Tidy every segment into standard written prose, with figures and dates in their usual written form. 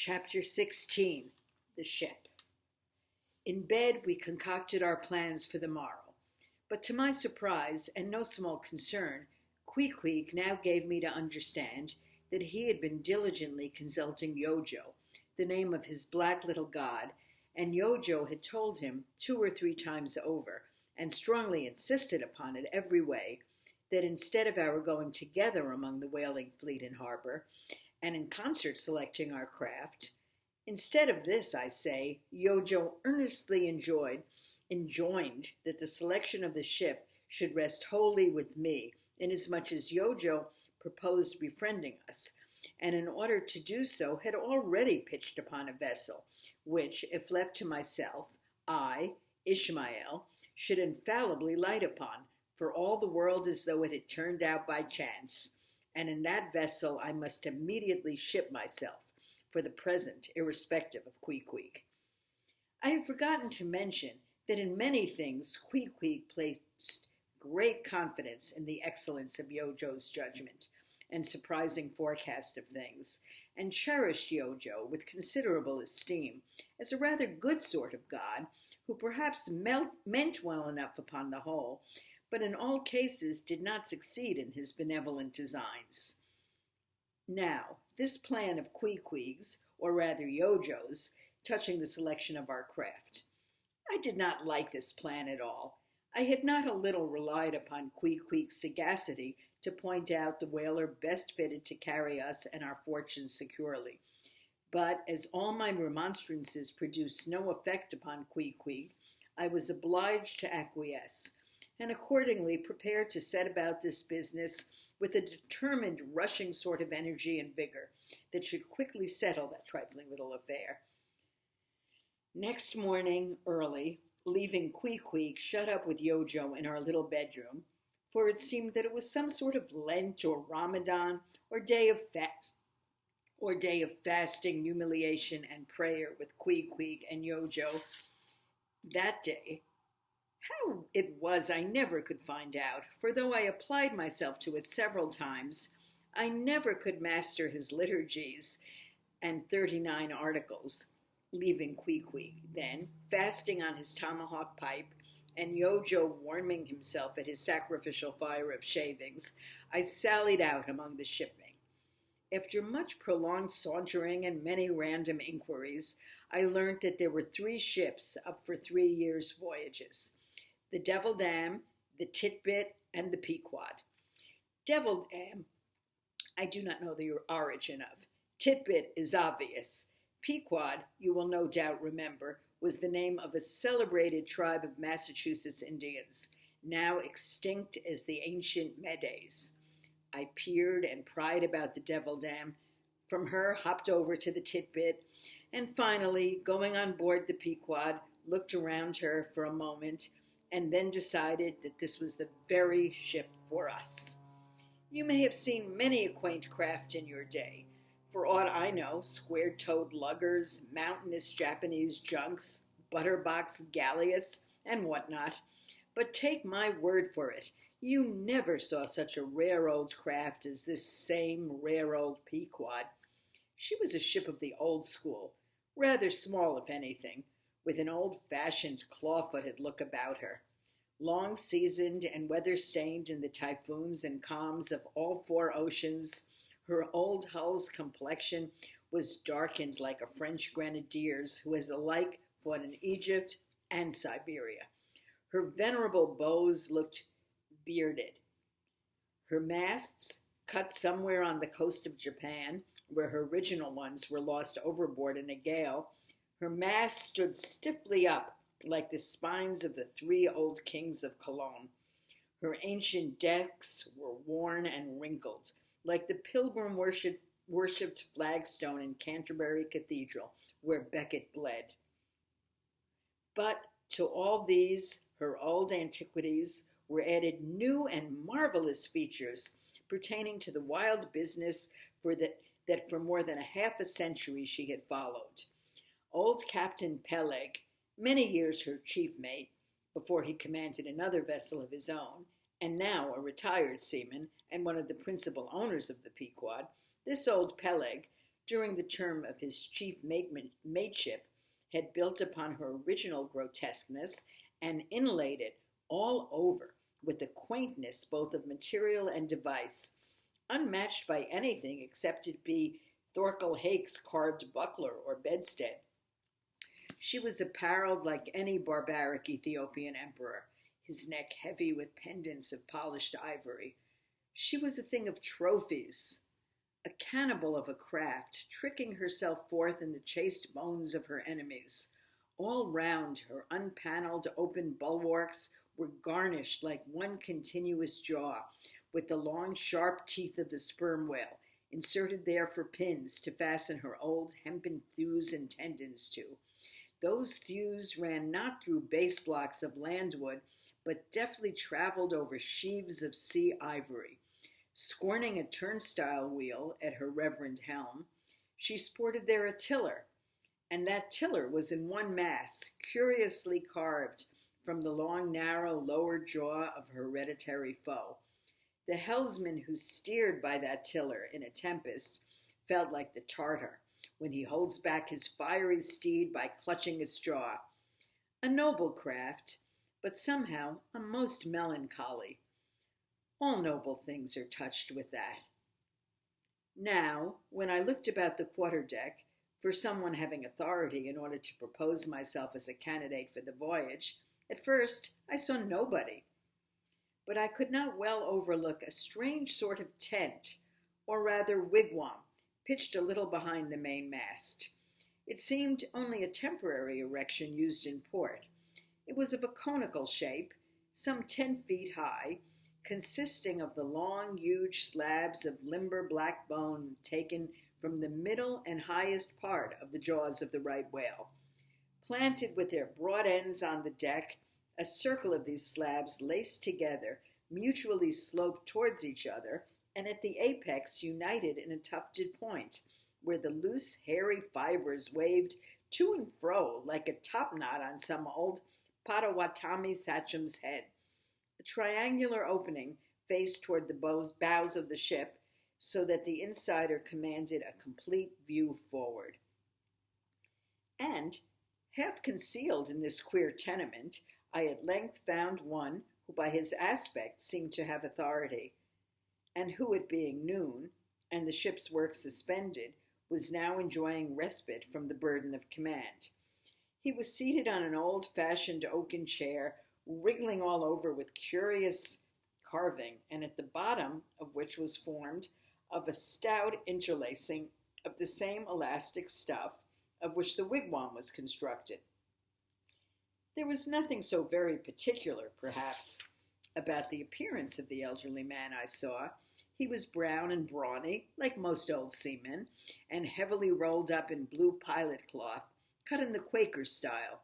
Chapter 16. The Ship. In bed we concocted our plans for the morrow, but to my surprise and no small concern, Queequeg now gave me to understand that he had been diligently consulting Yojo, the name of his black little god, and Yojo had told him 2 or 3 times over, and strongly insisted upon it every way, that instead of our going together among the whaling fleet in harbor, and in concert selecting our craft, instead of this, I say, Yojo earnestly enjoined that the selection of the ship should rest wholly with me, inasmuch as Yojo proposed befriending us, and in order to do so had already pitched upon a vessel, which, if left to myself, I, Ishmael, should infallibly light upon, for all the world as though it had turned out by chance, and in that vessel I must immediately ship myself, for the present, irrespective of Queequeg. I have forgotten to mention that in many things Queequeg placed great confidence in the excellence of Yojo's judgment and surprising forecast of things, and cherished Yojo with considerable esteem as a rather good sort of god, who perhaps meant well enough upon the whole, but in all cases did not succeed in his benevolent designs. Now, this plan of Queequeg's, or rather Yojo's, touching the selection of our craft. I did not like this plan at all. I had not a little relied upon Queequeg's sagacity to point out the whaler best fitted to carry us and our fortunes securely. But as all my remonstrances produced no effect upon Queequeg, I was obliged to acquiesce, and accordingly prepared to set about this business with a determined rushing sort of energy and vigor that should quickly settle that trifling little affair. Next morning, early, leaving Queequeg shut up with Yojo in our little bedroom, for it seemed that it was some sort of Lent or Ramadan or day of fasting, humiliation, and prayer with Queequeg and Yojo that day. How it was I never could find out, for though I applied myself to it several times, I never could master his liturgies and 39 articles, leaving Queequeg, then, fasting on his tomahawk pipe, and Yojo warming himself at his sacrificial fire of shavings, I sallied out among the shipping. After much prolonged sauntering and many random inquiries, I learnt that there were 3 ships up for 3 years' voyages: the Devil Dam, the Titbit, and the Pequod. Devil Dam I do not know the origin of. Titbit is obvious. Pequod, you will no doubt remember, was the name of a celebrated tribe of Massachusetts Indians, now extinct as the ancient Medes. I peered and pried about the Devil Dam, from her hopped over to the Titbit, and finally, going on board the Pequod, looked around her for a moment, and then decided that this was the very ship for us. You may have seen many a quaint craft in your day. For aught I know, square-toed luggers, mountainous Japanese junks, butterbox galleots, and whatnot. But take my word for it, you never saw such a rare old craft as this same rare old Pequod. She was a ship of the old school, rather small if anything, with an old-fashioned claw-footed look about her. Long-seasoned and weather-stained in the typhoons and calms of all 4 oceans, her old hull's complexion was darkened like a French grenadier's who has alike fought in Egypt and Siberia. Her venerable bows looked bearded. Her masts, cut somewhere on the coast of Japan, where her original ones were lost overboard in a gale, her masts stood stiffly up like the spines of the 3 old kings of Cologne. Her ancient decks were worn and wrinkled, like the pilgrim worshipped flagstone in Canterbury Cathedral, where Becket bled. But to all these, her old antiquities, were added new and marvelous features pertaining to the wild business that for more than half a century she had followed. Old Captain Peleg, many years her chief mate, before he commanded another vessel of his own, and now a retired seaman and one of the principal owners of the Pequod, this old Peleg, during the term of his chief mateship, had built upon her original grotesqueness and inlaid it all over with a quaintness both of material and device, unmatched by anything except it be Thorkel Hake's carved buckler or bedstead. She was apparelled like any barbaric Ethiopian emperor, his neck heavy with pendants of polished ivory. She was a thing of trophies, a cannibal of a craft, tricking herself forth in the chaste bones of her enemies. All round her unpaneled open bulwarks were garnished like one continuous jaw, with the long sharp teeth of the sperm whale, inserted there for pins to fasten her old hempen thews and tendons to. Those thews ran not through base blocks of landwood, but deftly traveled over sheaves of sea ivory. Scorning a turnstile wheel at her reverend helm, she sported there a tiller, and that tiller was in one mass, curiously carved from the long, narrow lower jaw of her hereditary foe. The helmsman who steered by that tiller in a tempest felt like the Tartar when he holds back his fiery steed by clutching its jaw. A noble craft, but somehow a most melancholy. All noble things are touched with that. Now, when I looked about the quarterdeck for someone having authority in order to propose myself as a candidate for the voyage, at first I saw nobody. But I could not well overlook a strange sort of tent, or rather wigwam, pitched a little behind the mainmast. It seemed only a temporary erection used in port. It was of a conical shape, some 10 feet high, consisting of the long, huge slabs of limber black bone taken from the middle and highest part of the jaws of the right whale. Planted with their broad ends on the deck, a circle of these slabs laced together, mutually sloped towards each other, and at the apex united in a tufted point, where the loose, hairy fibers waved to and fro like a topknot on some old Potawatomi sachem's head. A triangular opening faced toward the bows of the ship, so that the insider commanded a complete view forward. And, half concealed in this queer tenement, I at length found one who by his aspect seemed to have authority, and who, it being noon, and the ship's work suspended, was now enjoying respite from the burden of command. He was seated on an old-fashioned oaken chair, wriggling all over with curious carving, and at the bottom of which was formed of a stout interlacing of the same elastic stuff of which the wigwam was constructed. There was nothing so very particular, perhaps, about the appearance of the elderly man I saw. He was brown and brawny, like most old seamen, and heavily rolled up in blue pilot cloth, cut in the Quaker style,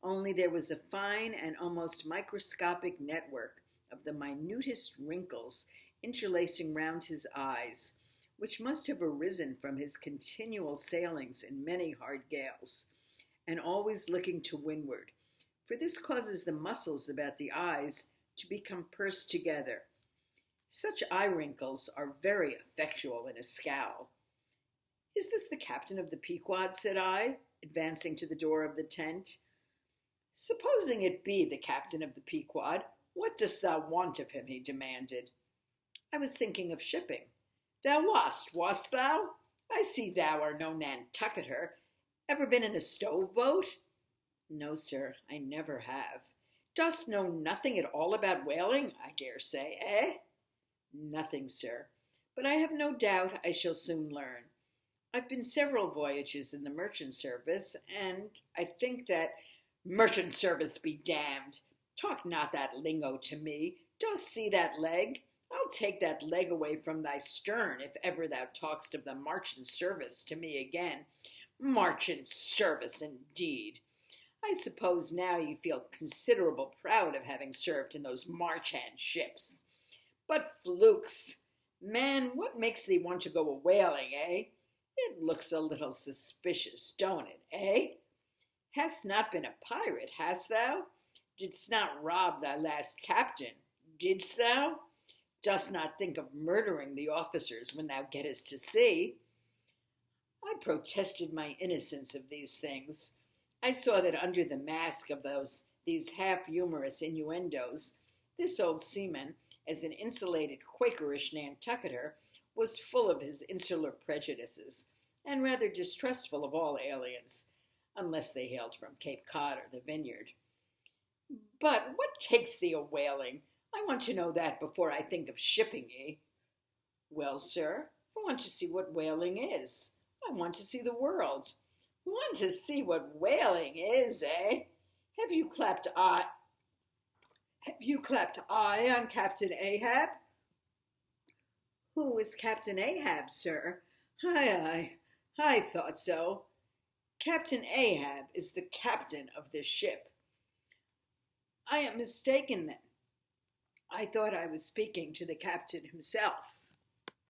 only there was a fine and almost microscopic network of the minutest wrinkles interlacing round his eyes, which must have arisen from his continual sailings in many hard gales, and always looking to windward, for this causes the muscles about the eyes to become pursed together. Such eye wrinkles are very effectual in a scowl. "Is this the captain of the Pequod?" said I, advancing to the door of the tent. "Supposing it be the captain of the Pequod, what dost thou want of him?" he demanded. "I was thinking of shipping." "Thou wast thou? I see thou art no Nantucketer. Ever been in a stove-boat?" "No, sir, I never have." "Dost know nothing at all about whaling, I dare say, eh?" "Nothing, sir, but I have no doubt I shall soon learn. I've been several voyages in the merchant service, and I think that—" "Merchant service be damned! Talk not that lingo to me. Dost see that leg? I'll take that leg away from thy stern if ever thou talk'st of the marchant service to me again. Marchant service, indeed! I suppose now you feel considerable proud of having served in those march-hand ships. But flukes! Man, what makes thee want to go a-whaling, eh? It looks a little suspicious, don't it, eh? Hast not been a pirate, hast thou? Didst not rob thy last captain, didst thou? Dost not think of murdering the officers when thou gettest to sea?" I protested my innocence of these things. I saw that under the mask of these half-humorous innuendos, this old seaman, as an insulated Quakerish Nantucketer, was full of his insular prejudices, and rather distrustful of all aliens, unless they hailed from Cape Cod or the Vineyard. But what takes thee a whaling? I want to know that before I think of shipping ye. Well, sir, I want to see what whaling is. I want to see the world. Want to see what whaling is, eh? Have you clapped eye on Captain Ahab? Who is Captain Ahab, sir? I thought so. Captain Ahab is the captain of this ship. I am mistaken, then. I thought I was speaking to the captain himself.